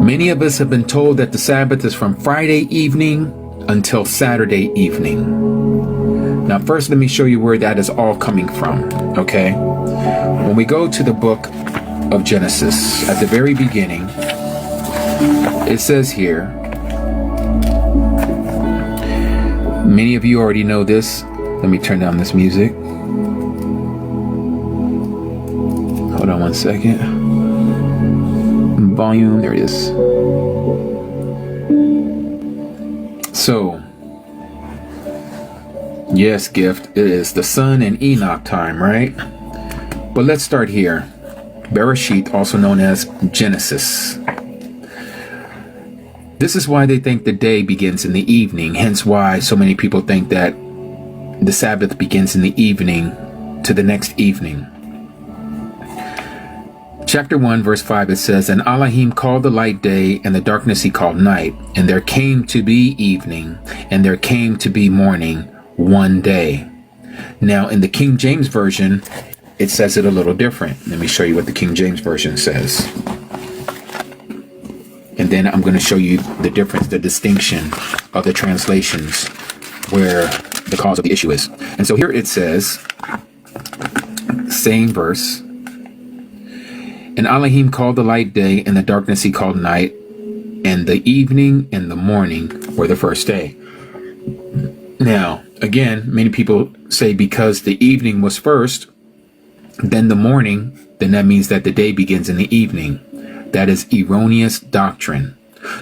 Many of us have been told that the Sabbath is from Friday evening until Saturday evening. Now, first, let me show you where that is all coming from, okay? When we go to the book of Genesis, at the very beginning, it says here, many of you already know this. Let me turn down this music. Hold on one second. Volume, there it is. So, yes, Gift, it is the Sun and Enoch time, right? But let's start here. Bereshit, also known as Genesis. This is why they think the day begins in the evening, hence why so many people think that the Sabbath begins in the evening to the next evening. Chapter 1, verse 5, it says, And Elohim called the light day, and the darkness he called night. And there came to be evening, and there came to be morning, one day. Now, in the King James Version, it says it a little different. Let me show you what the King James Version says. And then I'm going to show you the difference, the distinction of the translations where the cause of the issue is. And so here it says, same verse, And Elohim called the light day, and the darkness he called night, and the evening and the morning were the first day. Now, again, many people say because the evening was first, then the morning, then that means that the day begins in the evening. That is erroneous doctrine.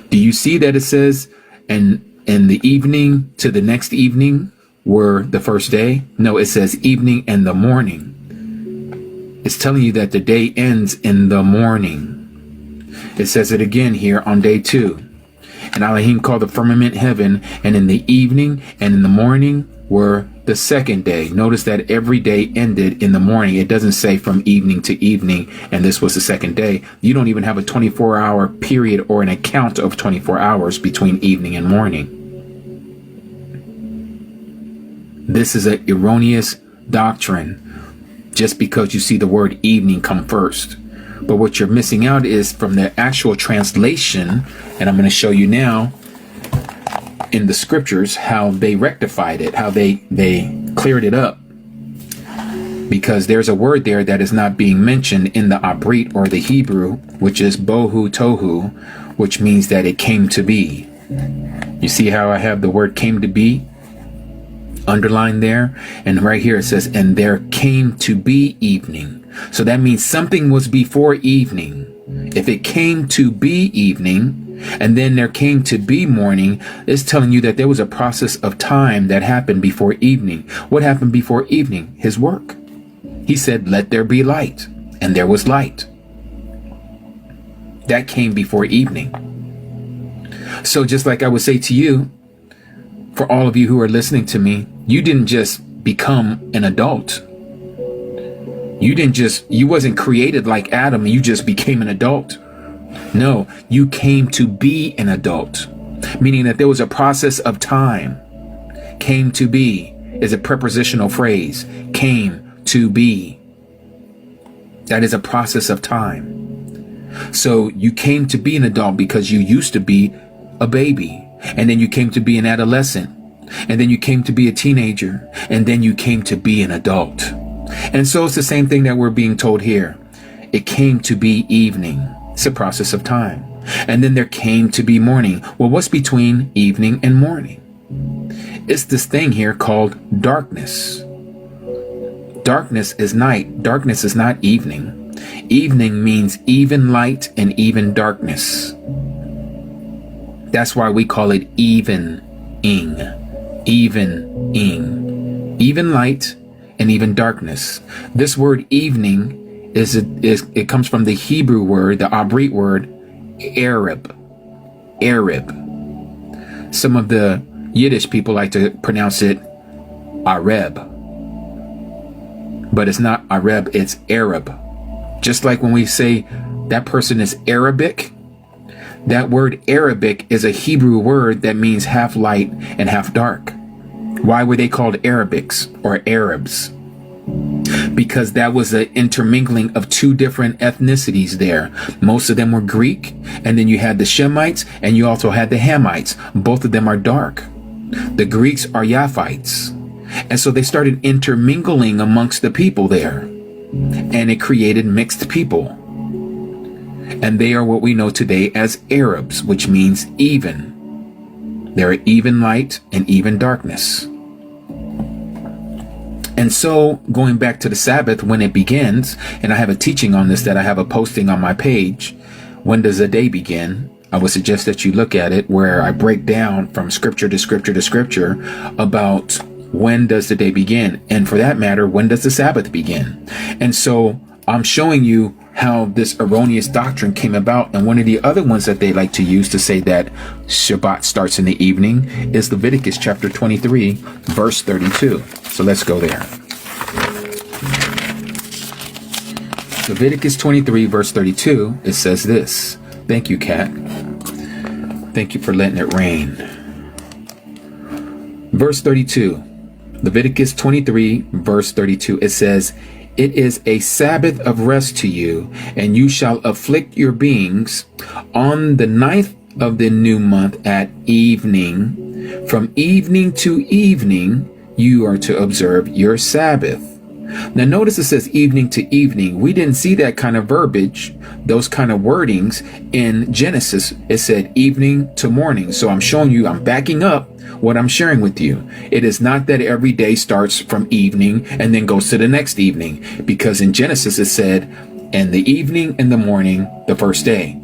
Do you see that it says, and the evening to the next evening were the first day? No, it says evening and the morning. It's telling you that the day ends in the morning. It says it again here on day 2. And Elohim called the firmament heaven, and in the evening and in the morning were the second day. Notice that every day ended in the morning. It doesn't say from evening to evening, and this was the second day. You don't even have a 24-hour period or an account of 24 hours between evening and morning. This is an erroneous doctrine just because you see the word evening come first. But what you're missing out is from the actual translation, and I'm going to show you now in the scriptures how they rectified it, how they cleared it up. Because there's a word there that is not being mentioned in the Abrit or the Hebrew, which is bohu tohu, which means that it came to be. You see how I have the word came to be underlined there? And right here it says, and there came to be evening. So that means something was before evening. If it came to be evening, and then there came to be morning, it's telling you that there was a process of time that happened before evening. What happened before evening? His work. He said, let there be light. And there was light. That came before evening. So just like I would say to you, for all of you who are listening to me, you didn't just become an adult. You wasn't created like Adam and you just became an adult. No, you came to be an adult, meaning that there was a process of time. Came to be is a prepositional phrase. Came to be. That is a process of time. So you came to be an adult because you used to be a baby. And then you came to be an adolescent. And then you came to be a teenager. And then you came to be an adult. And so it's the same thing that we're being told here. It came to be evening. It's a process of time. And then there came to be morning. Well, what's between evening and morning? It's this thing here called darkness. Darkness is night. Darkness is not evening. Evening means even light and even darkness. That's why we call it evening. Evening. Even light and even darkness. This word evening it comes from the Hebrew word, the Abrit word, Arab. Some of the Yiddish people like to pronounce it Arab. But it's not Arab, it's Arab. Just like when we say that person is Arabic, that word Arabic is a Hebrew word that means half light and half dark. Why were they called Arabics or Arabs? because that was an intermingling of two different ethnicities there. Most of them were Greek, and then you had the Shemites, and you also had the Hamites. Both of them are dark. The Greeks are Yaphites. And so they started intermingling amongst the people there, and it created mixed people. And they are what we know today as Arabs, which means even. There are even light and even darkness. And so going back to the Sabbath, when it begins, and I have a teaching on this that I have a posting on my page, when does a day begin? I would suggest that you look at it, where I break down from scripture to scripture to scripture about when does the day begin, and for that matter, when does the Sabbath begin. And so I'm showing you how this erroneous doctrine came about. And one of the other ones that they like to use to say that Shabbat starts in the evening is Leviticus chapter 23, verse 32. So let's go there. Leviticus 23, verse 32, it says this. Thank you, Kat. Thank you for letting it rain. Verse 32, Leviticus 23, verse 32, it says, "It is a Sabbath of rest to you, and you shall afflict your beings on the 9th of the new month at evening. From evening to evening, you are to observe your Sabbath." Now notice it says evening to evening. We didn't see that kind of verbiage, those kind of wordings in Genesis. It said evening to morning. So I'm showing you, I'm backing up what I'm sharing with you. It is not that every day starts from evening and then goes to the next evening, because in Genesis it said, and the evening and the morning, the first day.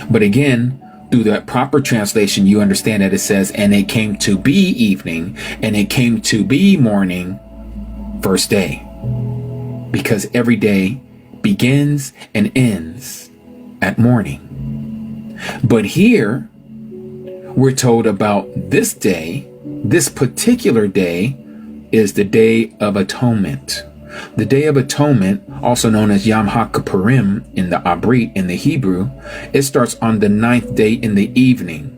But again, through that proper translation, you understand that it says, and it came to be evening, and it came to be morning, first day. Because every day begins and ends at morning. But here, we're told about this day, this particular day, is the Day of Atonement. The Day of Atonement, also known as Yom HaKippurim in the Abrit, in the Hebrew, it starts on the 9th day in the evening,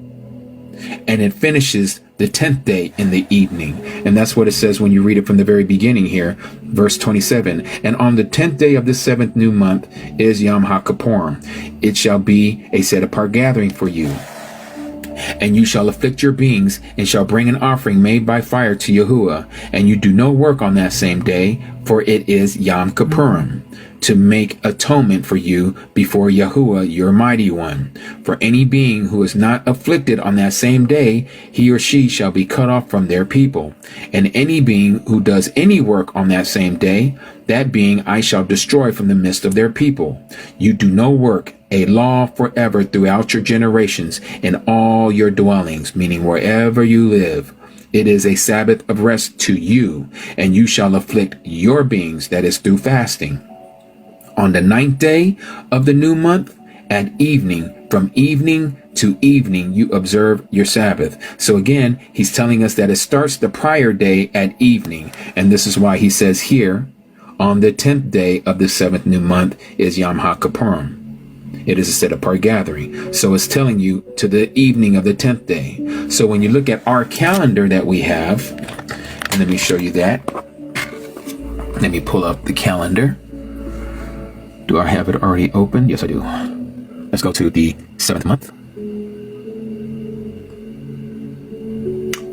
and it finishes the 10th day in the evening. And that's what it says when you read it from the very beginning here, verse 27. "And on the 10th day of the 7th new month is Yom HaKippurim. It shall be a set apart gathering for you. And you shall afflict your beings, and shall bring an offering made by fire to Yahuwah. And you do no work on that same day, for it is Yom Kippurim, to make atonement for you before Yahuwah your mighty one. For any being who is not afflicted on that same day, he or she shall be cut off from their people. And any being who does any work on that same day, that being I shall destroy from the midst of their people. You do no work, a law forever throughout your generations in all your dwellings," meaning wherever you live. "It is a Sabbath of rest to you, and you shall afflict your beings," that is through fasting. "On the 9th day of the new month at evening, from evening to evening, you observe your Sabbath." So again, he's telling us that it starts the prior day at evening. And this is why he says here, on the 10th day of the 7th new month is Yom HaKippurim. It is a set apart gathering. So it's telling you to the evening of the 10th day. So when you look at our calendar that we have, and let me show you that. Let me pull up the calendar. Do I have it already open? Yes, I do. Let's go to the 7th month.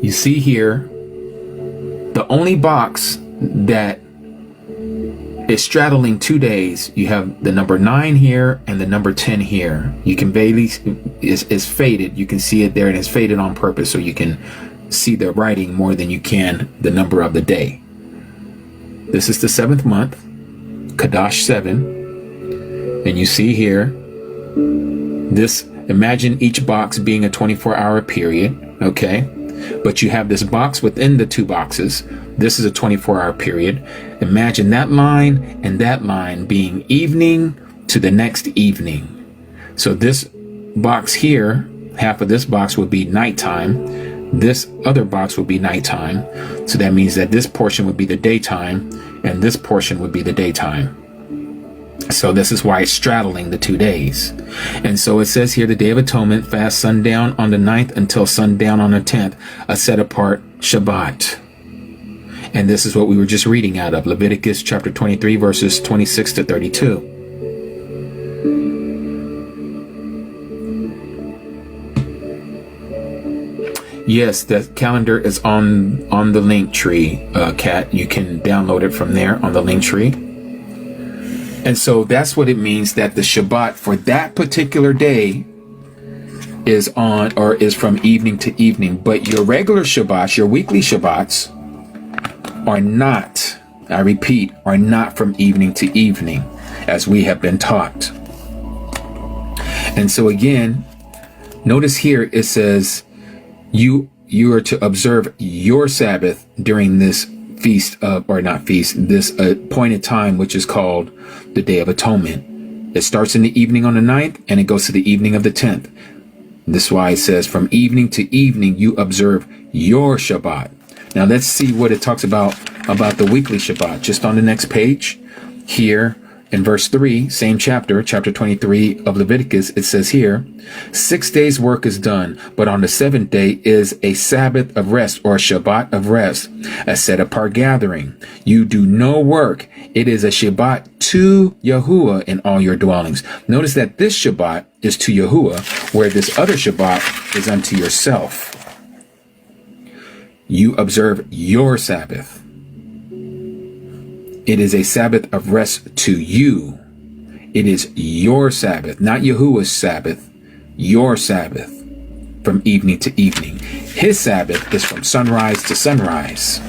You see here, the only box that is straddling 2 days, you have the number 9 here and the number 10 here. You can barely, it's faded. You can see it there, and it's faded on purpose so you can see the writing more than you can the number of the day. This is the 7th month, Kadash 7. And you see here, this, imagine each box being a 24-hour period, okay? But you have this box within the two boxes. This is a 24-hour period. Imagine that line and that line being evening to the next evening. So this box here, half of this box would be nighttime. This other box would be nighttime. So that means that this portion would be the daytime, and this portion would be the daytime. So this is why it's straddling the 2 days. And so it says here, the Day of Atonement, fast sundown on the 9th until sundown on the 10th, a set apart Shabbat. And this is what we were just reading out of Leviticus chapter 23, verses 26 to 32. Yes, the calendar is on the link tree, Kat. You can download it from there on the link tree. And so that's what it means, that the Shabbat for that particular day is on, or is from evening to evening. But your regular Shabbats, your weekly Shabbats, are not, I repeat, are not from evening to evening, as we have been taught. And so again, notice here it says, you are to observe your Sabbath during this feast of, or not feast, this appointed time, which is called the Day of Atonement. It starts in the evening on the 9th and it goes to the evening of the 10th. This is why it says from evening to evening, you observe your Shabbat. Now let's see what it talks about the weekly Shabbat. Just on the next page here in verse 3, same chapter 23 of Leviticus, it says here, 6 days work is done, but on the 7th day is a Sabbath of rest, or a Shabbat of rest, a set apart gathering. You do no work. It is a Shabbat to Yahuwah in all your dwellings. Notice that this Shabbat is to Yahuwah, where this other Shabbat is unto yourself. You observe your Sabbath. It is a Sabbath of rest to you. It is your Sabbath, not Yahuwah's Sabbath, your Sabbath from evening to evening. His Sabbath is from sunrise to sunrise.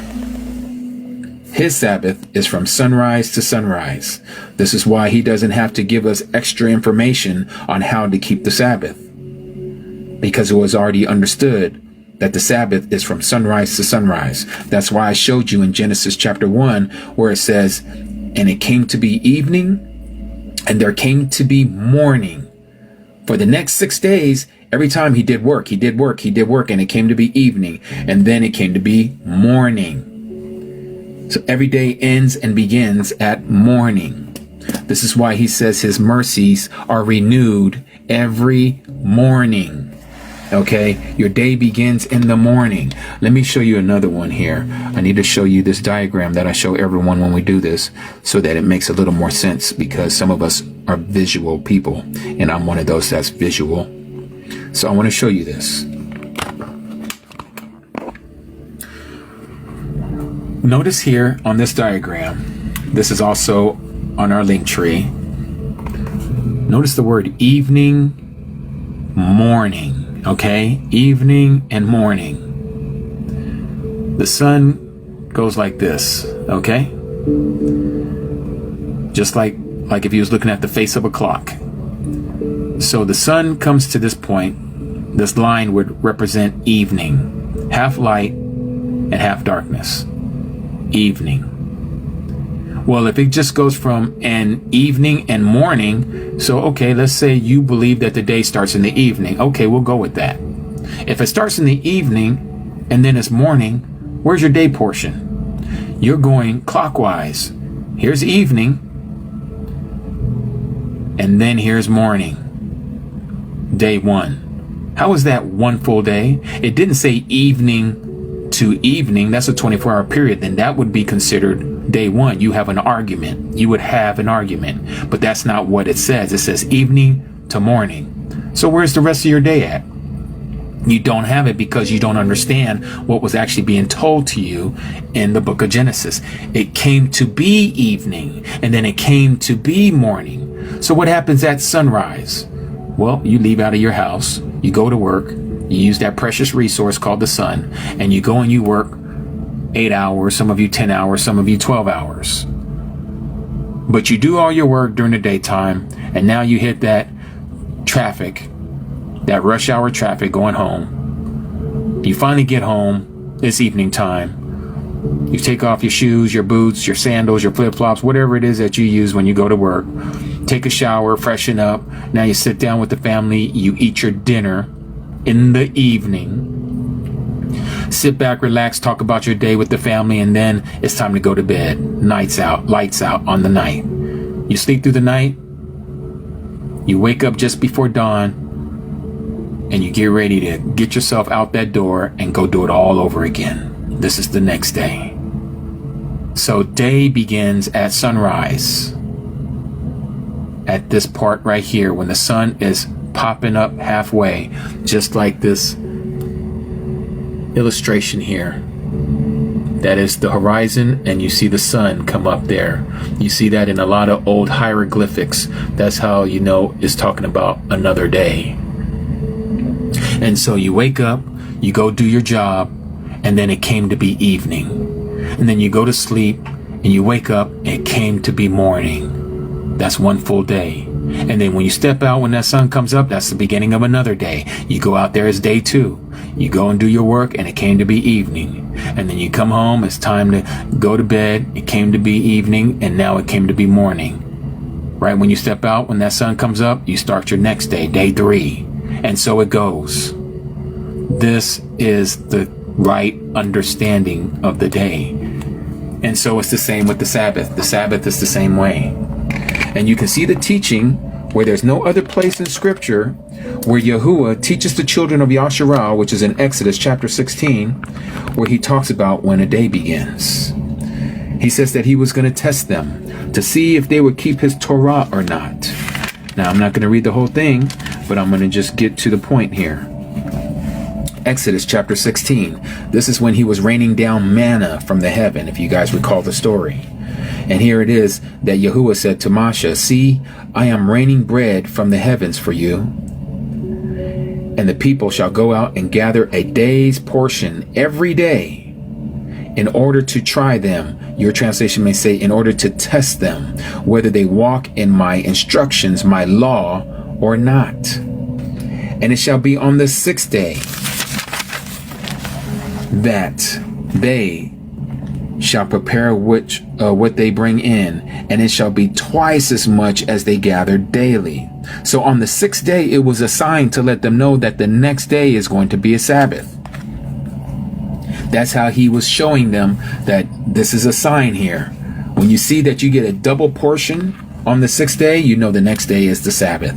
His Sabbath is from sunrise to sunrise. This is why he doesn't have to give us extra information on how to keep the Sabbath, because it was already understood that the Sabbath is from sunrise to sunrise. That's why I showed you in Genesis chapter 1, where it says, and it came to be evening, and there came to be morning. For the next 6 days, every time he did work, and it came to be evening, and then it came to be morning. So every day ends and begins at morning. This is why he says his mercies are renewed every morning. Okay, your day begins in the morning. Let me show you another one here. I need to show you this diagram that I show everyone when we do this, so that it makes a little more sense, because some of us are visual people, and I'm one of those that's visual. So I want to show you this. Notice here on this diagram, this is also on our link tree. Notice the word evening, morning. Okay, evening and morning. The sun goes like this, okay? Just like if you was looking at the face of a clock. So the sun comes to this point. This line would represent evening, half light and half darkness. Evening. Well, if it just goes from an evening and morning, so okay, let's say you believe that the day starts in the evening. Okay, we'll go with that. If it starts in the evening and then it's morning, where's your day portion? You're going clockwise. Here's evening, and then here's morning. Day 1. How is that one full day? It didn't say evening to evening. That's a 24-hour period. Then that would be considered day 1. You have an argument. You would have an argument. But that's not what it says. It says evening to morning. So where's the rest of your day at? You don't have it because you don't understand what was actually being told to you in the book of Genesis. It came to be evening, and then it came to be morning. So what happens at sunrise? Well, you leave out of your house, you go to work, you use that precious resource called the sun, and you go and you work 8 hours, some of you 10 hours, some of you 12 hours. But you do all your work during the daytime, and now you hit that traffic, that rush hour traffic going home. You finally get home, it's evening time. You take off your shoes, your boots, your sandals, your flip-flops, whatever it is that you use when you go to work. Take a shower, freshen up. Now you sit down with the family, you eat your dinner in the evening. Sit back, relax, talk about your day with the family, and then it's time to go to bed. Lights out on the night. You sleep through the night. You wake up just before dawn, and you get ready to get yourself out that door and go do it all over again. This is the next day. So day begins at sunrise. At this part right here, when the sun is popping up halfway, just like this illustration here. That is the horizon, and you see the sun come up there. You see that in a lot of old hieroglyphics. That's how you know it's talking about another day. And so you wake up, you go do your job, and then it came to be evening. And then you go to sleep, and you wake up, and it came to be morning. That's one full day. And then when you step out, when that sun comes up, that's the beginning of another day. You go out there, it's day 2. You go and do your work, and it came to be evening. And then you come home, it's time to go to bed. It came to be evening, and now it came to be morning. Right when you step out, when that sun comes up, you start your next day, day 3. And so it goes. This is the right understanding of the day. And so it's the same with the Sabbath. The Sabbath is the same way. And you can see the teaching where there's no other place in Scripture where Yahuwah teaches the children of Yasharal, which is in Exodus chapter 16, where he talks about when a day begins. He says that he was going to test them to see if they would keep his Torah or not. Now, I'm not going to read the whole thing, but I'm going to just get to the point here. Exodus chapter 16. This is when he was raining down manna from the heaven, if you guys recall the story. And here it is that Yahuwah said to Moshe, "See, I am raining bread from the heavens for you, and the people shall go out and gather a day's portion every day in order to try them." Your translation may say, in order to test them, whether they walk in my instructions, my law, or not. And it shall be on the 6th day that they shall prepare what they bring in, and it shall be twice as much as they gather daily. So on the 6th day, it was a sign to let them know that the next day is going to be a Sabbath. That's how he was showing them that this is a sign here. When you see that you get a double portion on the 6th day, you know the next day is the Sabbath.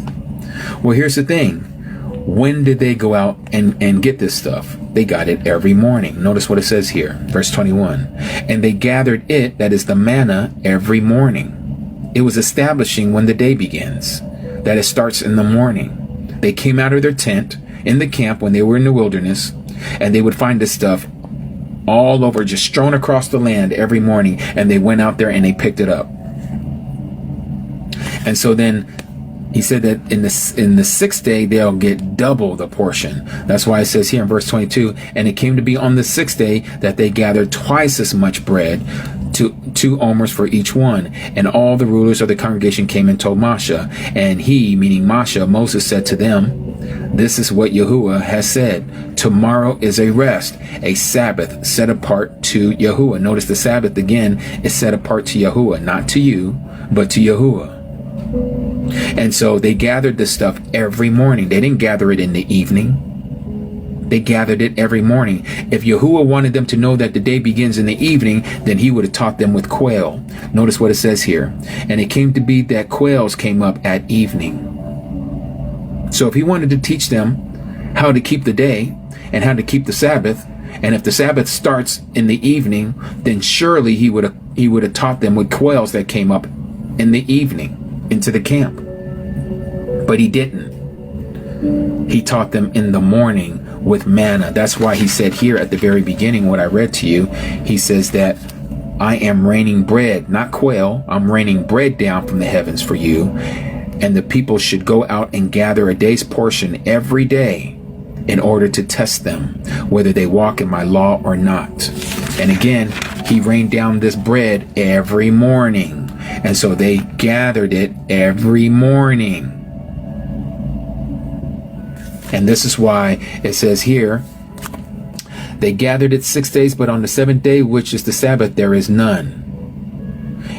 Well, here's the thing. When did they go out and get this stuff? They got it every morning. Notice what it says here, verse 21. And they gathered it, that is the manna, every morning. It was establishing when the day begins, that it starts in the morning. They came out of their tent in the camp when they were in the wilderness, and they would find this stuff all over, just strewn across the land every morning, and they went out there and they picked it up. And so then he said that in the 6th day, they'll get double the portion. That's why it says here in verse 22, and it came to be on the 6th day that they gathered twice as much bread, 2 omers for each one. And all the rulers of the congregation came and told Moshe. And he, meaning Moshe, Moses, said to them, "This is what Yahuwah has said. Tomorrow is a rest, a Sabbath set apart to Yahuwah." Notice the Sabbath again is set apart to Yahuwah, not to you, but to Yahuwah. And so they gathered this stuff every morning. They didn't gather it in the evening. They gathered it every morning. If Yahuwah wanted them to know that the day begins in the evening, then he would have taught them with quail. Notice what it says here. And it came to be that quails came up at evening. So if he wanted to teach them how to keep the day and how to keep the Sabbath, and if the Sabbath starts in the evening, then surely he would have taught them with quails that came up in the evening into the camp. But he didn't. He taught them in the morning with manna. That's why he said here at the very beginning, what I read to you, he says that I am raining bread, not quail. I'm raining bread down from the heavens for you. And the people should go out and gather a day's portion every day in order to test them, whether they walk in my law or not. And again, he rained down this bread every morning. And so they gathered it every morning. And this is why it says here, they gathered it 6 days, but on the 7th day, which is the Sabbath, there is none.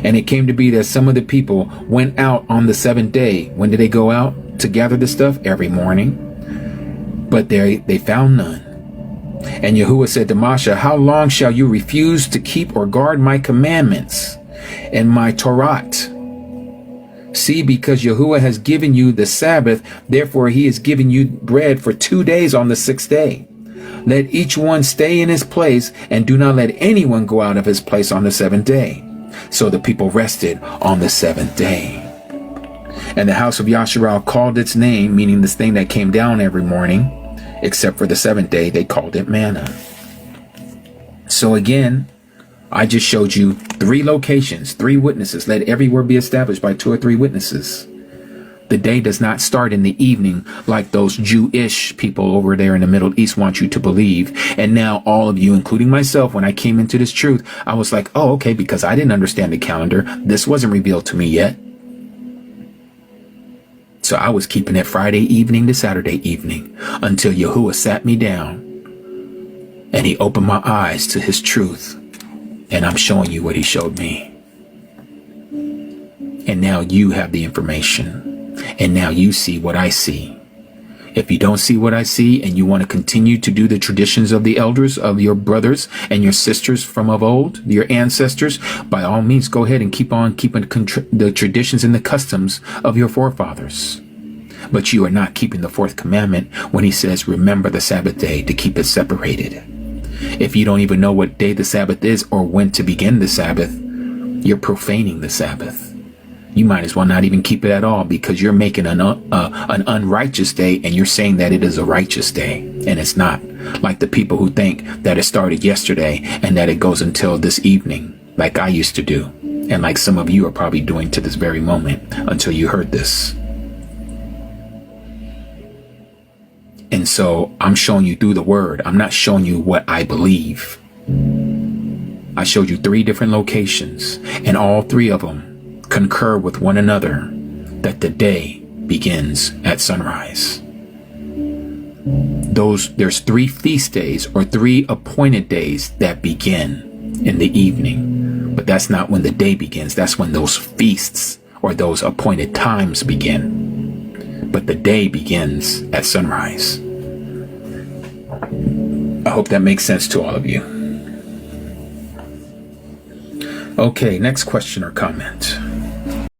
And it came to be that some of the people went out on the 7th day. When did they go out to gather the stuff? Every morning. But they found none. And Yahuwah said to Moshe, "How long shall you refuse to keep or guard my commandments and my Torah? See, because Yahuwah has given you the Sabbath, therefore he has given you bread for 2 days on the 6th day. Let each one stay in his place, and do not let anyone go out of his place on the seventh day. So the people rested on the seventh day. And the house of Yasharal called its name, meaning this thing that came down every morning, except for the seventh day, they called it manna. So again, I just showed you 3 locations, 3 witnesses. Let every word be established by 2 or 3 witnesses. The day does not start in the evening like those Jewish people over there in the Middle East want you to believe. And now all of you, including myself, when I came into this truth, I was like, oh, okay, because I didn't understand the calendar. This wasn't revealed to me yet. So I was keeping it Friday evening to Saturday evening until Yahuwah sat me down and he opened my eyes to his truth. And I'm showing you what he showed me. And now you have the information. And now you see what I see. If you don't see what I see and you want to continue to do the traditions of the elders, of your brothers and your sisters from of old, your ancestors, by all means, go ahead and keep on keeping the traditions and the customs of your forefathers. But you are not keeping the 4th commandment when he says, remember the Sabbath day to keep it separated. If you don't even know what day the Sabbath is or when to begin the Sabbath, you're profaning the Sabbath. You might as well not even keep it at all, because you're making an unrighteous day and you're saying that it is a righteous day, and it's not. Like the people who think that it started yesterday and that it goes until this evening, like I used to do, and like some of you are probably doing to this very moment until you heard this. And so I'm showing you through the word. I'm not showing you what I believe. I showed you 3 different locations, and all 3 of them concur with one another that the day begins at sunrise. There's 3 feast days or 3 appointed days that begin in the evening, but that's not when the day begins. That's when those feasts or those appointed times begin. But the day begins at sunrise. I hope that makes sense to all of you. Okay, next question or comment.